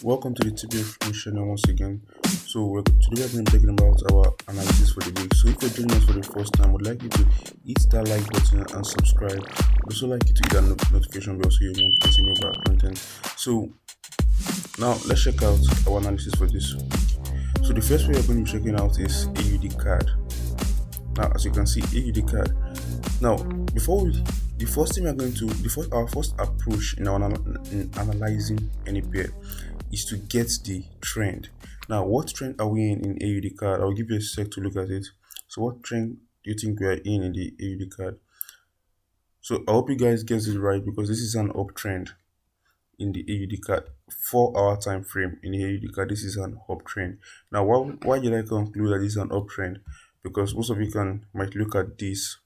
Welcome to the TPF channel once again. So today we're going to be talking about our analysis for the week. So if you're joining us for the first time, I would like you to hit that like button and subscribe. I'd also like you to hit that notification bell so you won't miss any of our content. So now let's check out our analysis for this week. So the first way we're going to be checking out is AUDCAD. Now as you can see, AUDCAD. Now our first approach in analyzing any pair is to get the trend. Now, what trend are we in AUDCAD? I'll give you a sec to look at it. So, what trend do you think we are in the AUDCAD? So, I hope you guys get it right because this is an uptrend in the AUDCAD. 4-hour time frame in the AUDCAD. This is an uptrend. Now, why did I conclude that this is an uptrend? Because most of you might look at this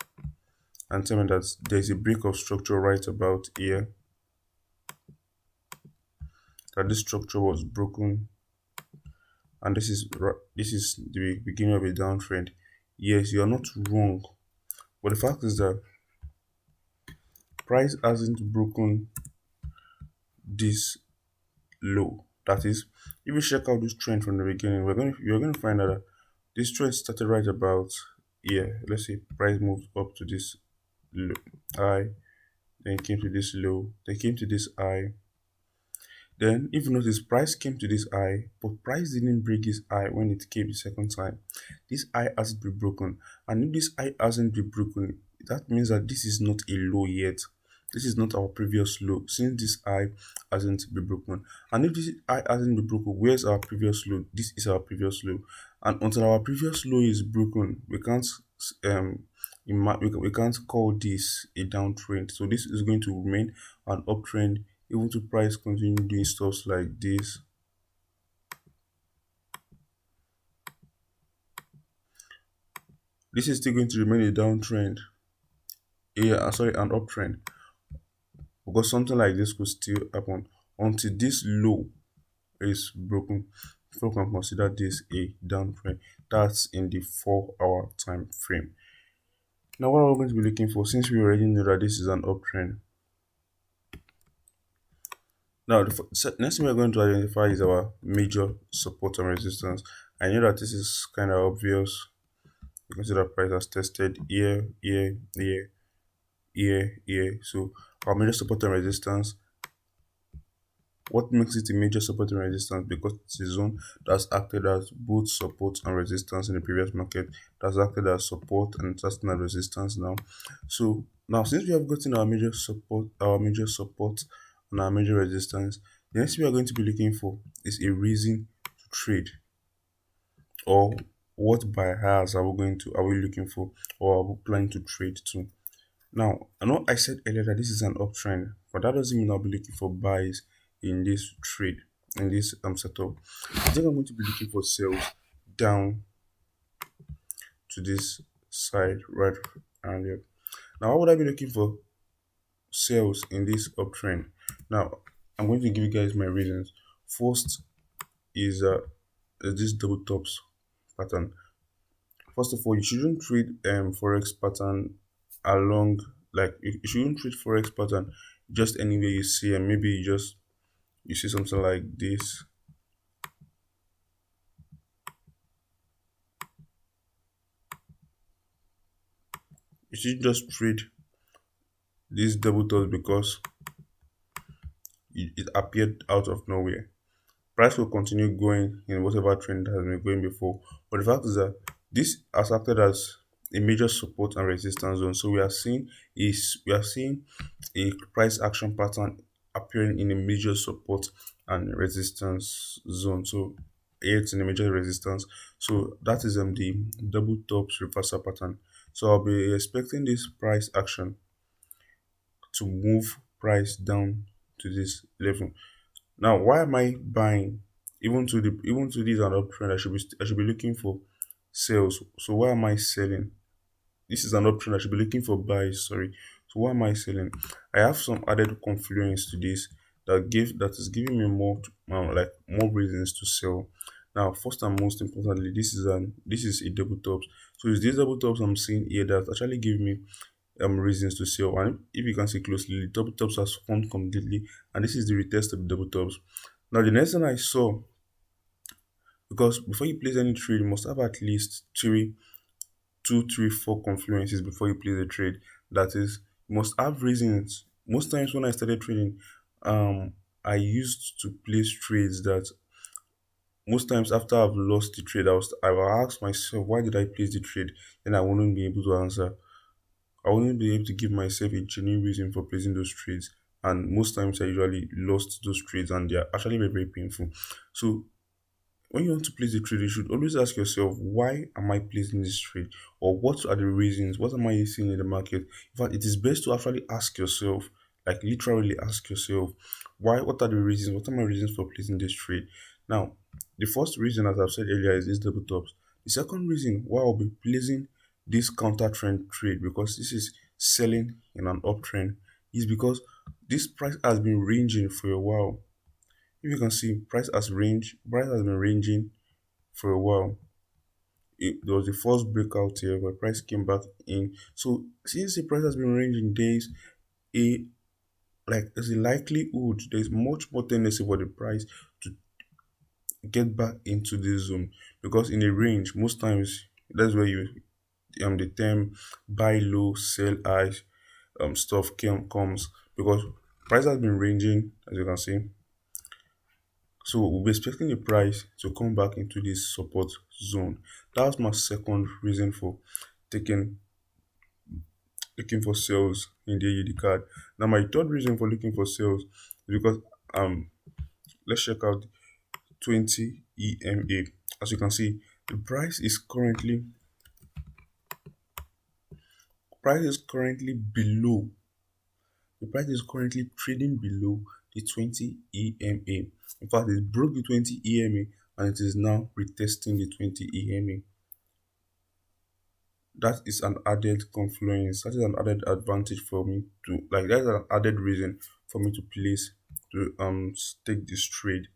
and tell me that there's a break of structure right about here. That this structure was broken, and this is the beginning of a downtrend. Yes, you are not wrong, but the fact is that price hasn't broken this low. That is, if you check out this trend from the beginning, you're going to find out that this trend started right about here. Let's say price moves up to this low high, then it came to this low, then came to this high. Then, if you notice, price came to this high, but price didn't break this high when it came the second time. This high hasn't been broken, and if this high hasn't been broken, that means that this is not a low yet. This is not our previous low, since this high hasn't been broken. And if this high hasn't been broken, where's our previous low? This is our previous low, and until our previous low is broken, we can't call this a downtrend. So this is going to remain an uptrend even to price continue doing stuff like this. This is still going to remain a downtrend. An uptrend. Because something like this could still happen until this low is broken. People can consider this a downtrend. That's in the 4-hour time frame. Now, what are we going to be looking for? Since we already know that this is an uptrend. Now, the next thing we're going to identify is our major support and resistance. I know that this is kind of obvious. You can see that price has tested here. So, our major support and resistance. What makes it a major support and resistance? Because it's a zone that's acted as both support and resistance in the previous market. That's acted as support and it's acting as resistance now. So, now since we have gotten our major support and our major resistance, the next thing we are going to be looking for is a reason to trade, or what buyers are we looking for, or are we planning to trade to. Now, I know I said earlier that this is an uptrend, but that doesn't mean I'll be looking for buys in this trade, in this setup. I think I'm going to be looking for sales down to this side right around here. Now, what would I be looking for sales in this uptrend? Now, I'm going to give you guys my reasons. First is this double tops pattern. First of all, you shouldn't trade forex pattern along, like you shouldn't trade forex pattern just anywhere you see, and maybe you see something like this. You should just trade these double tops because it appeared out of nowhere. Price will continue going in whatever trend has been going before, but the fact is that this has acted as a major support and resistance zone. So we are seeing a price action pattern appearing in a major support and resistance zone. So it's in a major resistance. So that is the double tops reversal pattern. So I'll be expecting this price action to move price down to this level. Now, why am I buying? Even to this an uptrend, I should be looking for sales. So why am I selling? This is an uptrend. I should be looking for buys. Sorry. So why am I selling? I have some added confluence to this that is giving me more reasons to sell. Now, first and most importantly, this is a double tops. So it's these double tops I'm seeing here that actually give me reasons to sell. And if you can see closely, the double tops has formed completely, and this is the retest of the double tops. Now the next thing I saw, because before you place any trade, you must have at least two, three, four confluences before you place a trade. That is, you must have reasons. Most times when I started trading, I used to place trades that most times after I've lost the trade, I will ask myself, why did I place the trade? Then I wouldn't be able to answer. I wouldn't be able to give myself a genuine reason for placing those trades. And most times I usually lost those trades and they're actually very, very painful. So when you want to place a trade, you should always ask yourself, why am I placing this trade? Or what are the reasons? What am I seeing in the market? In fact, it is best to actually ask yourself, like literally ask yourself, why, what are the reasons? What are my reasons for placing this trade? Now, the first reason, as I've said earlier, is this double tops. The second reason why I'll be placing this counter trend trade, because this is selling in an uptrend, is because this price has been ranging for a while. If you can see, price has been ranging for a while. There was the first breakout here where price came back in. So since the price has been ranging, a there's a likelihood, there's much more tendency for the price to get back into this zone, because in a range, most times that's where you the term buy low, sell high stuff comes, because price has been ranging, as you can see. So we'll be expecting the price to come back into this support zone. That's my second reason for taking looking for sales in the AUD card. Now my third reason for looking for sales is because let's check out 20 EMA. As you can see, the price is currently below. The price is currently trading below the 20 EMA. In fact, it broke the 20 EMA and it is now retesting the 20 EMA. That is an added confluence. That is an added advantage for me to like. That's an added reason for me to place to take this trade.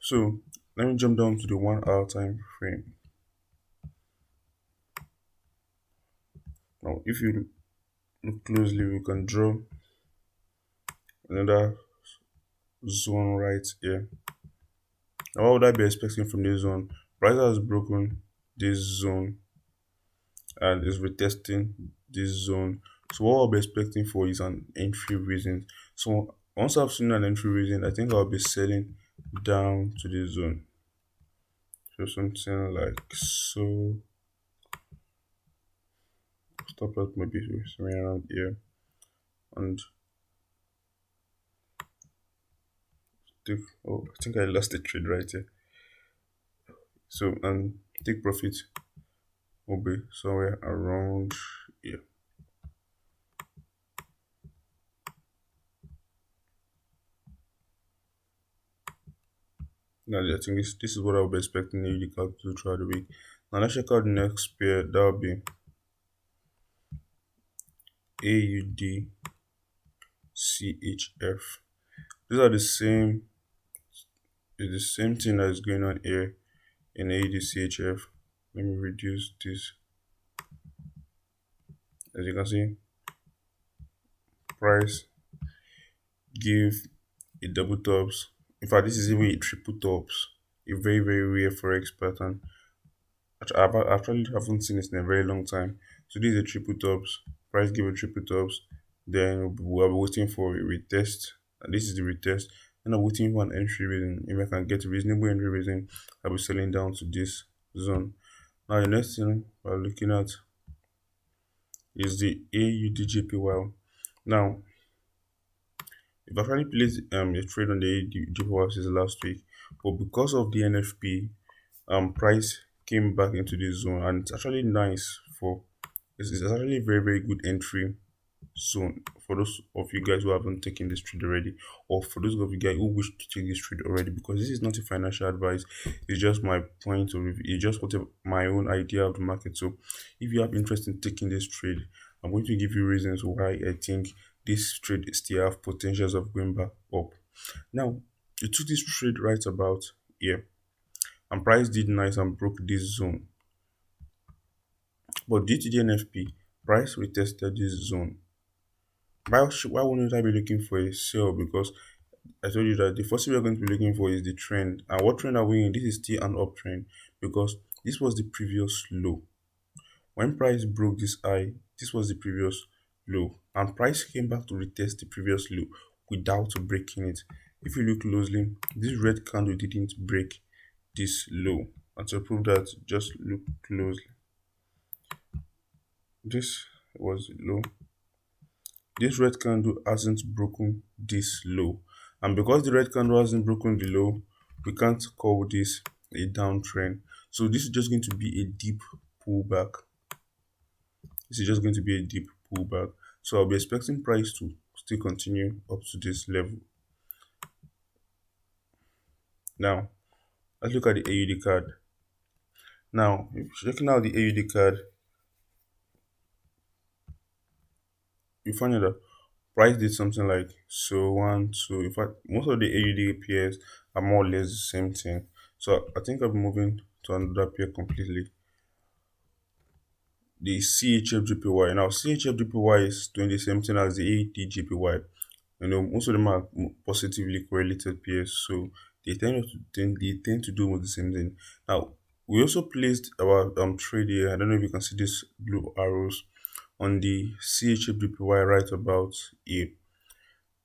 So let me jump down to the 1 hour time frame. Now, if you look closely, we can draw another zone right here. Now, what would I be expecting from this zone? Price has broken this zone and is retesting this zone. So what I'll be expecting for is an entry reason. So once I've seen an entry reason, I think I'll be selling down to this zone. So something like so. Stop loss maybe somewhere around here, and take. Oh, I think I lost the trade right here. So and take profit will be somewhere around here. Now I think this is what I'll be expecting the EURCAD to throughout the week. Now let's check out the next pair. That will be AUDCHF. These are the same. It's the same thing that is going on here in AUDCHF. Let me reduce this. As you can see, price give a double tops. In fact, this is even a triple tops. A very, very rare forex pattern. I actually haven't seen this in a very long time. So this is a triple tops. Price give a triple tops. Then we'll be waiting for a retest. And this is the retest. And I'm waiting for an entry reason. If I can get a reasonable entry reason, I'll be selling down to this zone. Now the next thing we're looking at is the AUDJPY. Now, if I actually placed a trade on the AUDJPY since last week, but because of the NFP, price came back into this zone, and it's actually nice for it's actually a very, very good entry zone for those of you guys who haven't taken this trade already, or for those of you guys who wish to take this trade already, because this is not a financial advice. It's just my point of view. It's just my own idea of the market. So if you have interest in taking this trade, I'm going to give you reasons why I think this trade still have potentials of going back up. Now, you took this trade right about here, and price did nice and broke this zone, but due to the NFP, price retested this zone. Why wouldn't I be looking for a sell? Because I told you that the first thing we're going to be looking for is the trend. And what trend are we in? This is still an uptrend because this was the previous low. When price broke this high, this was the previous low. And price came back to retest the previous low without breaking it. If you look closely, this red candle didn't break this low. And to prove that, just look closely. This was low. This red candle hasn't broken this low. And because the red candle hasn't broken the low, we can't call this a downtrend. So this is just going to be a deep pullback. This is just going to be a deep pullback. So I'll be expecting price to still continue up to this level. Now, let's look at the AUD card. Now, if you're checking out the AUD card, you find out that price did something like so one, two. In fact, most of the AUD pairs are more or less the same thing. So I think I'll be moving to another pair completely. The CHFJPY. Now CHFJPY is doing the same thing as the AUDJPY. You know, most of them are positively correlated pairs, so they tend to do almost the same thing. Now we also placed our trade here. I don't know if you can see these blue arrows on the CHFJPY right about here,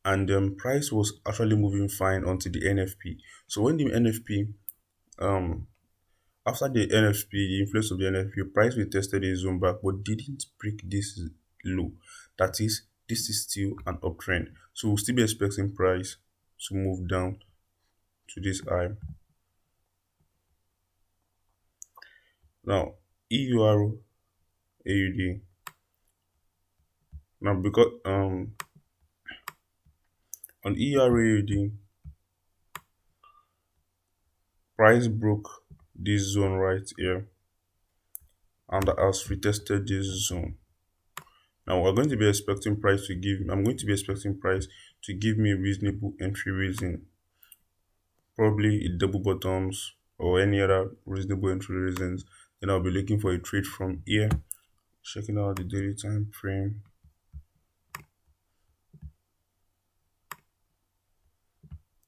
and price was actually moving fine until the NFP. So when the NFP um after the NFP, the influence of the NFP, price retested a zone back but didn't break this low. That is, this is still an uptrend. So we'll still be expecting price to move down to this high. Now, EUR AUD. Now because on EUR AUD, price broke this zone right here and has retested this zone. Now we're going to be expecting price to give. I'm going to be expecting price to give me a reasonable entry reason, probably a double bottoms or any other reasonable entry reasons. Then I'll be looking for a trade from here, checking out the daily time frame.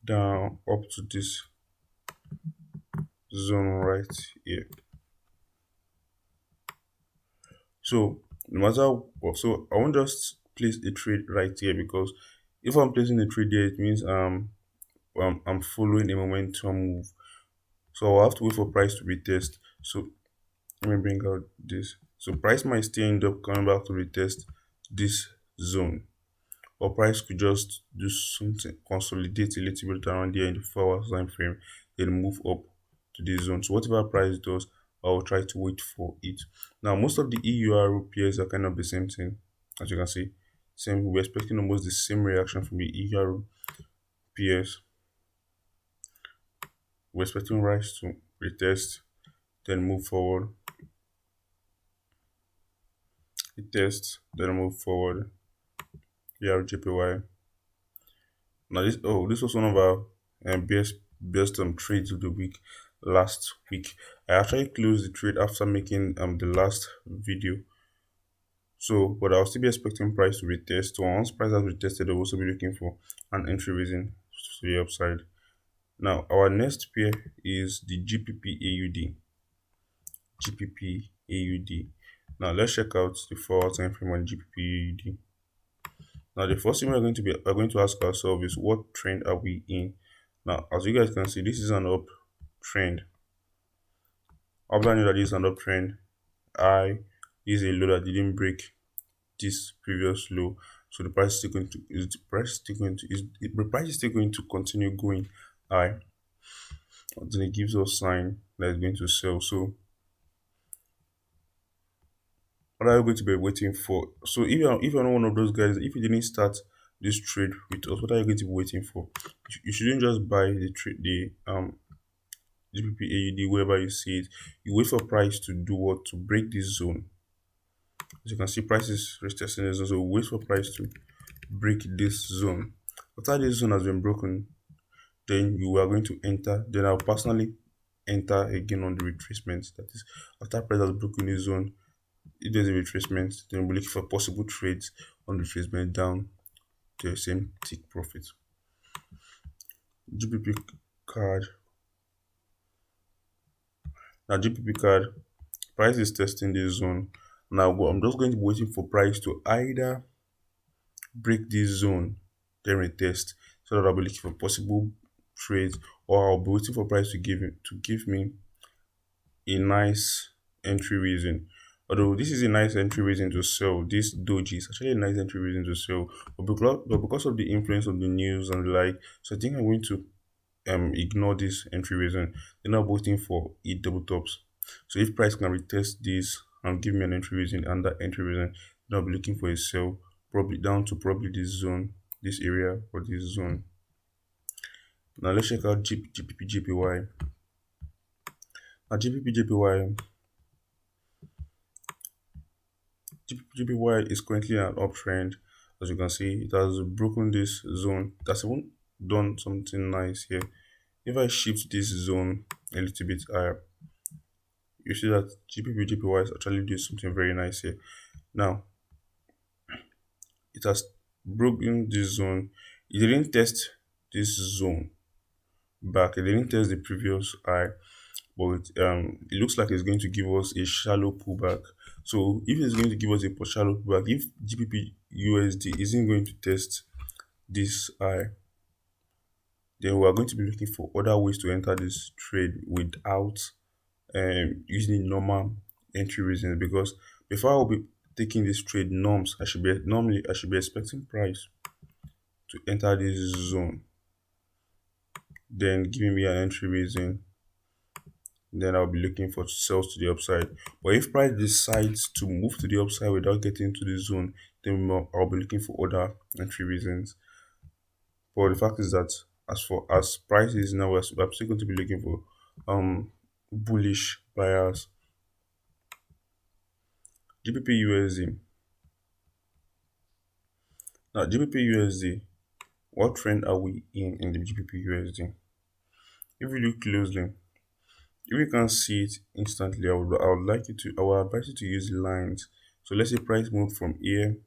Down up to this zone right here. So no matter what, so I won't just place a trade right here because if I'm placing a trade here, it means I'm following a momentum move. So I'll have to wait for price to retest. So let me bring out this. So price might still end up coming back to retest this zone, or price could just do something, consolidate a little bit around here in the 4 hours time frame, then move up to this zone. So whatever price does, I will try to wait for it. Now most of the EUR pairs are kind of the same thing, as you can see. Same, we're expecting almost the same reaction from the EUR pairs. We're expecting price to retest, then move forward. Retest, then move forward. EURJPY. Now this was one of our best trades of the week last week. I actually closed the trade after making the last video. So, but I'll still be expecting price to retest. So once price has retested, I'll also be looking for an entry reason to the upside. Now our next pair is the GBPAUD. GBPAUD. Now let's check out the 4 hour time frame on GBPAUD. Now the first thing we're going to ask ourselves is, what trend are we in? Now as you guys can see, this is an uptrend. After I know that this is an uptrend, this is a low that didn't break this previous low. So the price is still going to the price is still going to continue going high until it gives us sign that it's going to sell. So what are you going to be waiting for? So if you're not one of those guys, if you didn't start this trade with us, what are you going to be waiting for? You shouldn't just buy the GBPAUD wherever you see it. You wait for price to do what? To break this zone. As you can see, price is retesting this zone, so wait for price to break this zone. After this zone has been broken, then you are going to enter. Then I'll personally enter again on the retracement. That is, after price has broken this zone, if there's a retracement, then we'll look for possible trades on retracement down to the same tick profit. GBP card. Now GBP card price is testing this zone. Now I'm just going to be waiting for price to either break this zone, then retest, so that I'll be looking for possible trades, or I'll be waiting for price to give me a nice entry reason. Although this is a nice entry reason to sell, this doji is actually a nice entry reason to sell, but because of the influence of the news and the like, so I think I'm going to ignore this entry reason. Then I'm waiting for it double tops. So if price can retest this and give me an entry reason and that entry reason, then I'll be looking for a sell, probably down to probably this zone, this area, or this zone. Now let's check out GBPJPY. Now GBPJPY is currently an uptrend. As you can see, it has broken this zone. That's even done something nice here. If I shift this zone a little bit higher, you see that GBPJPY is actually doing something very nice here. Now, it has broken this zone. It didn't test this zone back. It didn't test the previous high, but it looks like it's going to give us a shallow pullback. So if it's going to give us a shallow pullback, if GBPUSD isn't going to test this high, then we are going to be looking for other ways to enter this trade without using normal entry reasons, because before I will be taking this trade norms, I should be expecting price to enter this zone, then giving me an entry reason, then I'll be looking for sales to the upside. But if price decides to move to the upside without getting to the zone, then I'll be looking for other entry reasons. But the fact is that as price is now, we're still going to be looking for bullish buyers. GBPUSD. Now GBPUSD, what trend are we in the GBPUSD? If you look closely, if you can't see it instantly, I would advise you to use lines. So let's say price moved from here.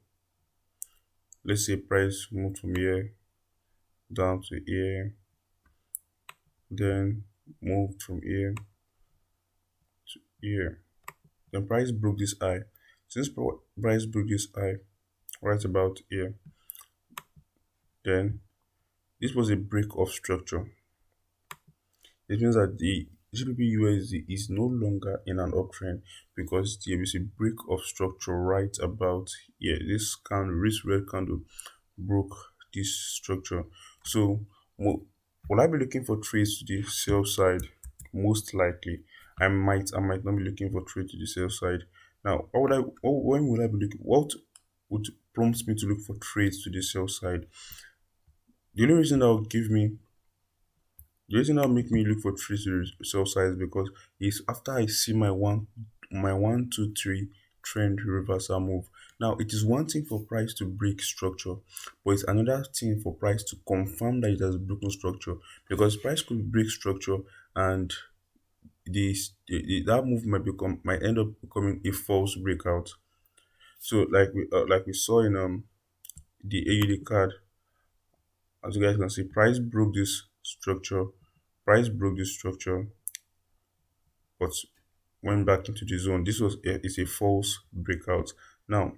Let's say price moved from here down to here, then moved from here to here. Then price broke this high. Since price broke this high right about here, then this was a break of structure. It means that the GBPUSD is no longer in an uptrend, because there is a break of structure right about here. This red candle broke this structure. So will I be looking for trades to the sell side? Most likely. I might not be looking for trade to the sell side. Now, when will I be looking? What would prompt me to look for trades to the sell side? The only reason that will give me The reason that'll make me look for trades to the sell side is because it's after I see my 1, 2, 3 trend reversal move. Now it is one thing for price to break structure, but it's another thing for price to confirm that it has broken structure, because price could break structure and that move might end up becoming a false breakout. So like we saw in the AUDCAD, as you guys can see, price broke this structure, but went back into the zone. It's a false breakout. Now,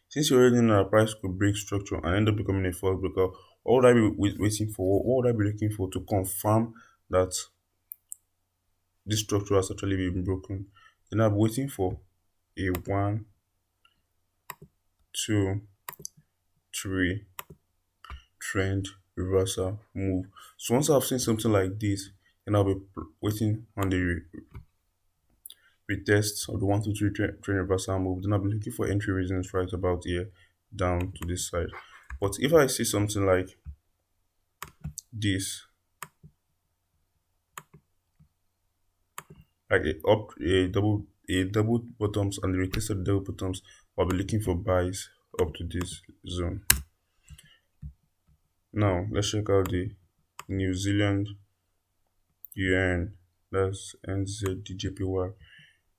since you already know that price could break structure and end up becoming a false breakout, what would I be waiting for? What would I be looking for to confirm that this structure has actually been broken? Then I'm waiting for a 1, 2, 3 trend reversal move. So once I've seen something like this, then I'll be waiting on the retest of the 1, 2, 3 trend reversal move. Then I'll be looking for entry reasons right about here down to this side. But if I see something like this, like a double bottoms and the retest of the double bottoms, I'll be looking for buys up to this zone. Now let's check out the New Zealand yuan, that's NZDJPY.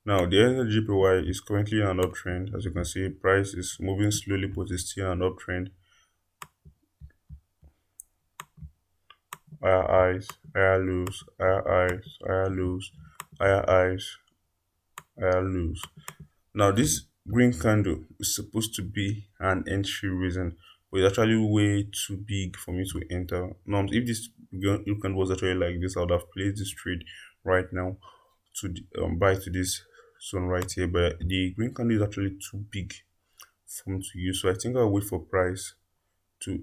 Now the NZDJPY is currently in an uptrend. As you can see, price is moving slowly, but it's still an uptrend. higher highs, higher lows, higher highs, higher lows, higher highs, higher lows. Now this green candle is supposed to be an entry reason, but it's actually way too big for me to enter. Now if this green candle was actually like this, I would have placed this trade right now to buy to this zone right here, but the green candle is actually too big for me to use. So I think I'll wait for price to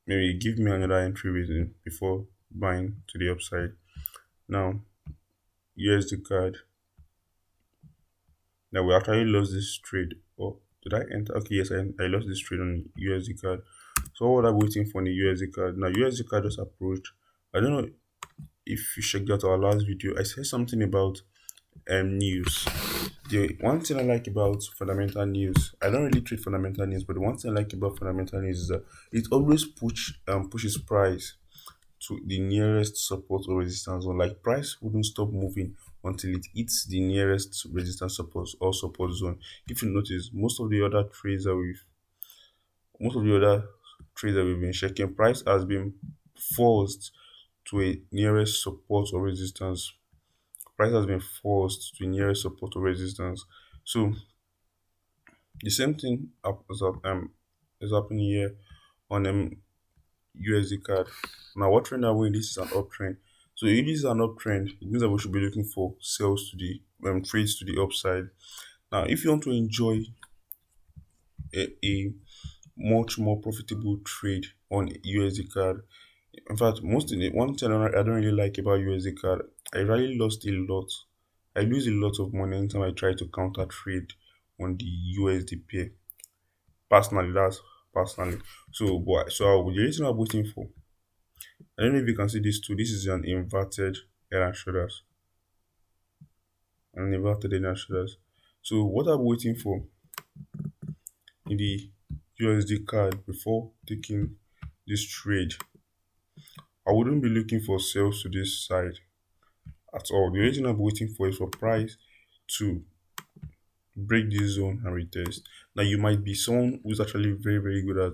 maybe give me another entry reason before buying to the upside. Now USD card. Now we actually lost this trade. Oh, did I enter? Okay, yes, I lost this trade on USD card. So what was I waiting for on the USD card? Now USD card just approached. I don't know if you checked out our last video. I said something about news. The one thing I like about fundamental news, I don't really trade fundamental news, but the one thing I like about fundamental news is that it always pushes price to the nearest support or resistance zone. Like price wouldn't stop moving until it hits the nearest resistance support or support zone. If you notice, most of the other trades that we've been checking, price has been forced to a nearest support or resistance. Price has been forced to the nearest support or resistance. So the same thing is happening here on USD card. Now, what trend are we in? This is an uptrend. So if this is an uptrend, it means that we should be looking for sales to the trades to the upside. Now, if you want to enjoy a much more profitable trade on USD card, in fact, one thing I don't really like about USD card, I really lost a lot. I lose a lot of money anytime I try to counter trade on the USD pair. Personally, that's personally. The reason I'm waiting for, I don't know if you can see this too. This is an inverted head and shoulders. An inverted head and shoulders. So what I'm waiting for in the USD card before taking this trade, I wouldn't be looking for sales to this side at all. The reason I'm waiting for is for price to break this zone and retest. Now you might be someone who's actually very good at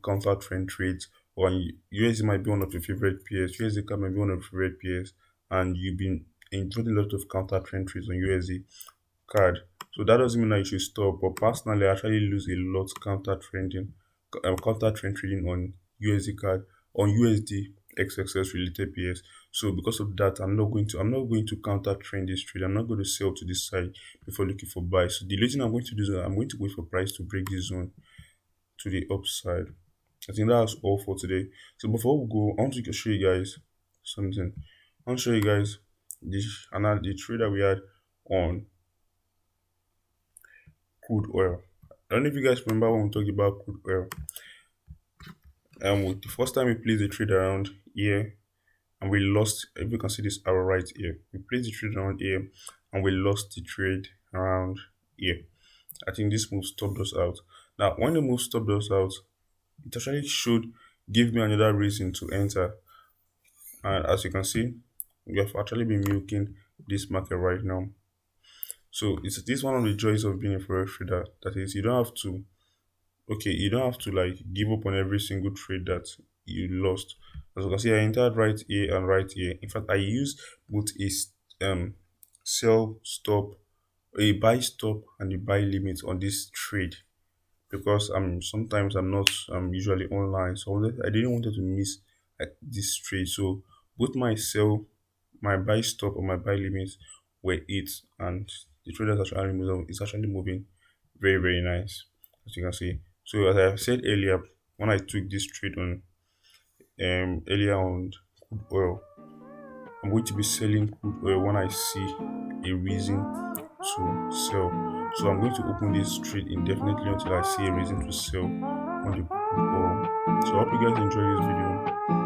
counter trend trades, or USD might be one of your favorite pairs. USD card might be one of your favorite pairs, and you've been enjoying a lot of counter trend trades on USD card. So that doesn't mean that you should stop. But personally, I actually lose a lot counter trend trading on USD card, on USD XXS related pairs. So because of that, I'm not going to counter trend this trade. I'm not going to sell to this side before looking for buy. So the reason I'm going to do is I'm going to wait for price to break this zone to the upside. I think that's all for today. So before we go, I want to show you guys something. I want to show you guys the trade that we had on crude oil. I don't know if you guys remember when we talked about crude oil. The first time we placed the trade around here, and we lost. If you can see this arrow right here, we placed the trade around here and we lost the trade around here. I think this move stopped us out. Now when the move stopped us out, it actually should give me another reason to enter. And as you can see, we have actually been milking this market right now. So it's this one of the joys of being a forex trader, that is you don't have to like give up on every single trade that you lost. As you can see, I entered right here and right here. In fact, I used both sell stop, a buy stop, and a buy limit on this trade, because sometimes I'm not usually online, so I didn't want to miss this trade. So both my buy stop or my buy limits were it, and the trade is actually moving very nice, as you can see. So as I said earlier, when I took this trade on earlier on crude oil, I'm going to be selling crude oil when I see a reason to sell. So I'm going to open this trade indefinitely until I see a reason to sell on the crude oil. So I hope you guys enjoy this video.